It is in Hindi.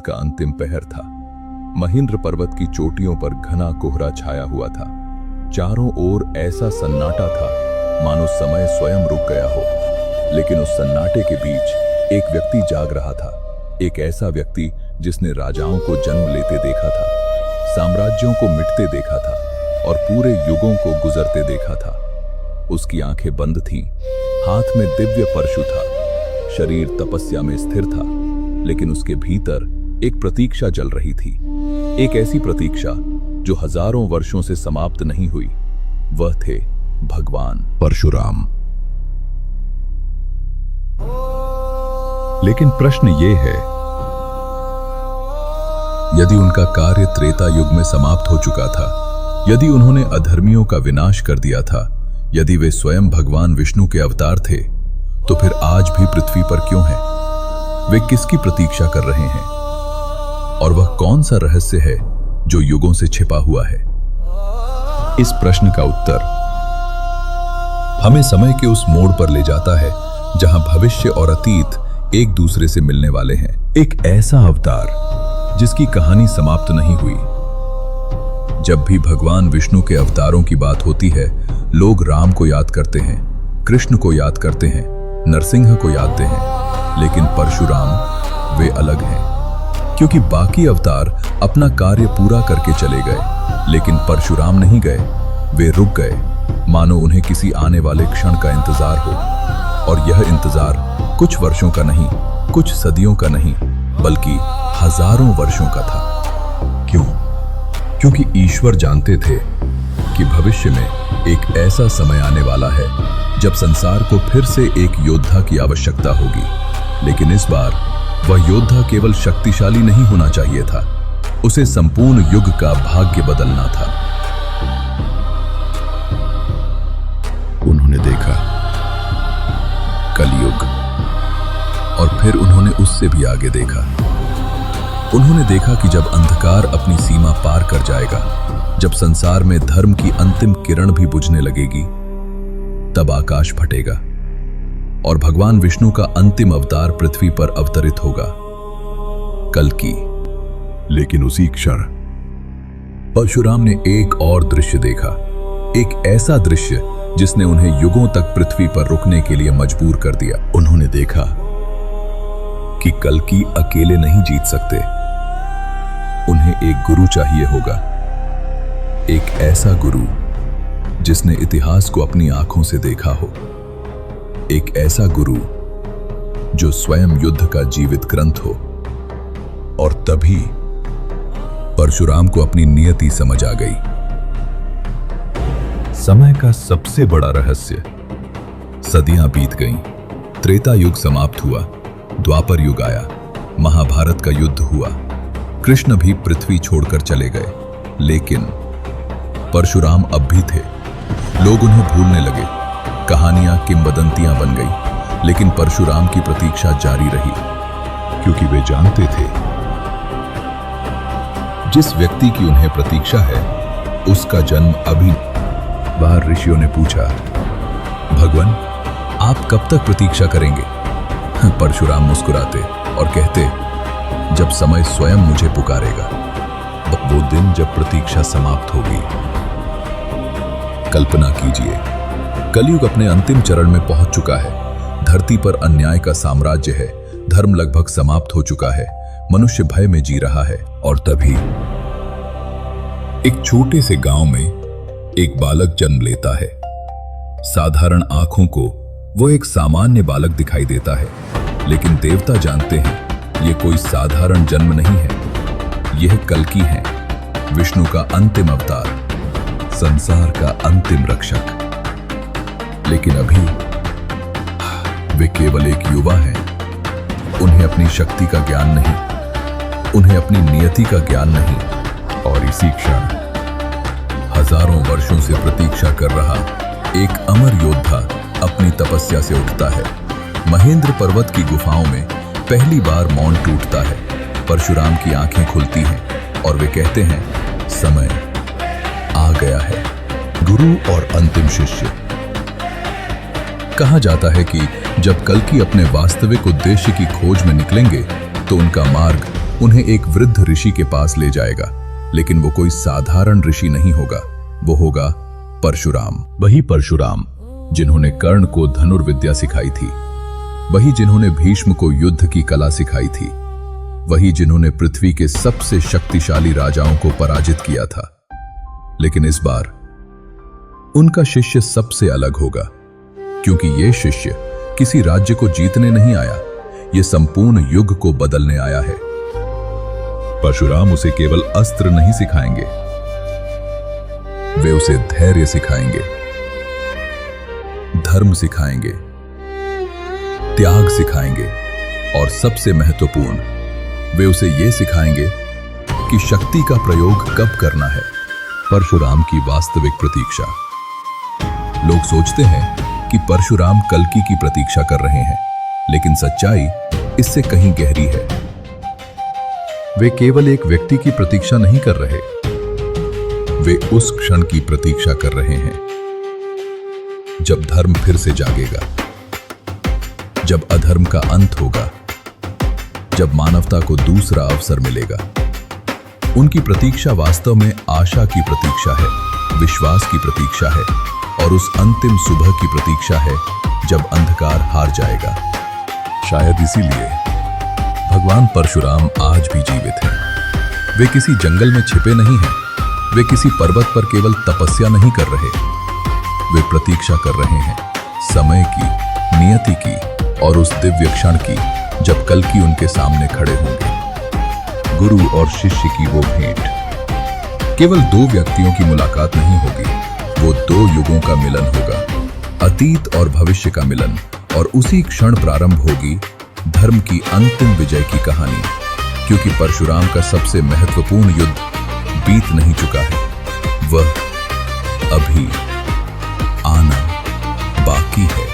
रात का अंतिम पहर था। महेंद्र पर्वत की चोटियों पर घना कोहरा छाया हुआ था। चारों ओर ऐसा सन्नाटा था मानो समय स्वयं रुक गया हो। लेकिन उस सन्नाटे के बीच एक व्यक्ति जाग रहा था। एक ऐसा व्यक्ति जिसने राजाओं को जन्म लेते देखा था, साम्राज्यों को मिटते देखा था और पूरे युगों को गुजरते देखा था। उसकी आंखें बंद थीं, हाथ में दिव्य परशु था, शरीर तपस्या में स्थिर था, लेकिन उसके भीतर एक प्रतीक्षा जल रही थी। एक ऐसी प्रतीक्षा जो हजारों वर्षों से समाप्त नहीं हुई। वह थे भगवान परशुराम। लेकिन प्रश्न ये है, यदि उनका कार्य त्रेता युग में समाप्त हो चुका था, यदि उन्होंने अधर्मियों का विनाश कर दिया था, यदि वे स्वयं भगवान विष्णु के अवतार थे, तो फिर आज भी पृथ्वी पर क्यों हैं? वे किसकी प्रतीक्षा कर रहे हैं? और वह कौन सा रहस्य है जो युगों से छिपा हुआ है? इस प्रश्न का उत्तर हमें समय के उस मोड़ पर ले जाता है जहां भविष्य और अतीत एक दूसरे से मिलने वाले हैं। एक ऐसा अवतार जिसकी कहानी समाप्त नहीं हुई। जब भी भगवान विष्णु के अवतारों की बात होती है, लोग राम को याद करते हैं, कृष्ण को याद करते हैं, नरसिंह को यादते हैं, लेकिन परशुराम वे अलग हैं। क्योंकि बाकी अवतार अपना कार्य पूरा करके चले गए, लेकिन परशुराम नहीं गए। वे रुक गए, मानो उन्हें किसी आने वाले क्षण का इंतजार हो। और यह इंतजार कुछ वर्षों का नहीं, कुछ सदियों का नहीं, बल्कि हजारों वर्षों का था। क्यों? क्योंकि ईश्वर जानते थे कि भविष्य में एक ऐसा समय आने वाला है जब संसार को फिर से एक योद्धा की आवश्यकता होगी। लेकिन इस बार वह योद्धा केवल शक्तिशाली नहीं होना चाहिए था, उसे संपूर्ण युग का भाग्य बदलना था। उन्होंने देखा कलयुग, और फिर उन्होंने उससे भी आगे देखा। उन्होंने देखा कि जब अंधकार अपनी सीमा पार कर जाएगा, जब संसार में धर्म की अंतिम किरण भी बुझने लगेगी, तब आकाश फटेगा और भगवान विष्णु का अंतिम अवतार पृथ्वी पर अवतरित होगा, कल्कि। लेकिन उसी क्षण परशुराम ने एक और दृश्य देखा, एक ऐसा दृश्य जिसने उन्हें युगों तक पृथ्वी पर रुकने के लिए मजबूर कर दिया। उन्होंने देखा कि कल्कि अकेले नहीं जीत सकते, उन्हें एक गुरु चाहिए होगा, एक ऐसा गुरु जिसने इतिहास को अपनी आंखों से देखा हो, एक ऐसा गुरु जो स्वयं युद्ध का जीवित ग्रंथ हो। और तभी परशुराम को अपनी नियति समझ आ गई। समय का सबसे बड़ा रहस्य। सदियां बीत गईं, त्रेता युग समाप्त हुआ, द्वापर युग आया, महाभारत का युद्ध हुआ, कृष्ण भी पृथ्वी छोड़कर चले गए, लेकिन परशुराम अब भी थे। लोग उन्हें भूलने लगे, कहानियां किंवदंतियां बन गई, लेकिन परशुराम की प्रतीक्षा जारी रही, क्योंकि वे जानते थे जिस व्यक्ति की उन्हें प्रतीक्षा है उसका जन्म अभी। बाहर ऋषियों ने पूछा, भगवान आप कब तक प्रतीक्षा करेंगे? परशुराम मुस्कुराते और कहते, जब समय स्वयं मुझे पुकारेगा, वो दिन जब प्रतीक्षा समाप्त होगी। कल्पना कीजिए, कलयुग अपने अंतिम चरण में पहुंच चुका है। धरती पर अन्याय का साम्राज्य है, धर्म लगभग समाप्त हो चुका है, मनुष्य भय में जी रहा है। और तभी एक छोटे से गांव में एक बालक जन्म लेता है। साधारण आंखों को वो एक सामान्य बालक दिखाई देता है, लेकिन देवता जानते हैं ये कोई साधारण जन्म नहीं है, यह कल्कि है, विष्णु का अंतिम अवतार, संसार का अंतिम रक्षक। लेकिन अभी वे केवल एक युवा हैं, उन्हें अपनी शक्ति का ज्ञान नहीं, उन्हें अपनी नियति का ज्ञान नहीं। और इसी क्षण हजारों वर्षों से प्रतीक्षा कर रहा एक अमर योद्धा अपनी तपस्या से उठता है। महेंद्र पर्वत की गुफाओं में पहली बार मौन टूटता है। परशुराम की आंखें खुलती हैं और वे कहते हैं, समय आ गया है। गुरु और अंतिम शिष्य। कहा जाता है कि जब कल्कि अपने वास्तविक उद्देश्य की खोज में निकलेंगे तो उनका मार्ग उन्हें एक वृद्ध ऋषि के पास ले जाएगा, लेकिन वो कोई साधारण ऋषि नहीं होगा, वो होगा परशुराम। वही परशुराम जिन्होंने कर्ण को धनुर्विद्या सिखाई थी, वही जिन्होंने भीष्म को युद्ध की कला सिखाई थी, वही जिन्होंने पृथ्वी के सबसे शक्तिशाली राजाओं को पराजित किया था। लेकिन इस बार उनका शिष्य सबसे अलग होगा, क्योंकि ये शिष्य किसी राज्य को जीतने नहीं आया, ये संपूर्ण युग को बदलने आया है। परशुराम उसे केवल अस्त्र नहीं सिखाएंगे, वे उसे धैर्य सिखाएंगे, धर्म सिखाएंगे, त्याग सिखाएंगे और सबसे महत्वपूर्ण, वे उसे यह सिखाएंगे कि शक्ति का प्रयोग कब करना है। परशुराम की वास्तविक प्रतीक्षा। लोग सोचते हैं कि परशुराम कल्कि की प्रतीक्षा कर रहे हैं, लेकिन सच्चाई इससे कहीं गहरी है। वे केवल एक व्यक्ति की प्रतीक्षा नहीं कर रहे, वे उस क्षण की प्रतीक्षा कर रहे हैं जब धर्म फिर से जागेगा, जब अधर्म का अंत होगा, जब मानवता को दूसरा अवसर मिलेगा। उनकी प्रतीक्षा वास्तव में आशा की प्रतीक्षा है, विश्वास की प्रतीक्षा है और उस अंतिम सुबह की प्रतीक्षा है जब अंधकार हार जाएगा। शायद इसीलिए भगवान परशुराम आज भी जीवित हैं। वे किसी जंगल में छिपे नहीं हैं, वे किसी पर्वत पर केवल तपस्या नहीं कर रहे, वे प्रतीक्षा कर रहे हैं समय की, नियति की और उस दिव्य क्षण की जब कल्कि उनके सामने खड़े होंगे। गुरु और शिष्य की वो भेंट केवल दो व्यक्तियों की मुलाकात नहीं होगी, वो दो युगों का मिलन होगा, अतीत और भविष्य का मिलन, और उसी क्षण प्रारंभ होगी धर्म की अंतिम विजय की कहानी। क्योंकि परशुराम का सबसे महत्वपूर्ण युद्ध बीत नहीं चुका है, वह अभी आना बाकी है।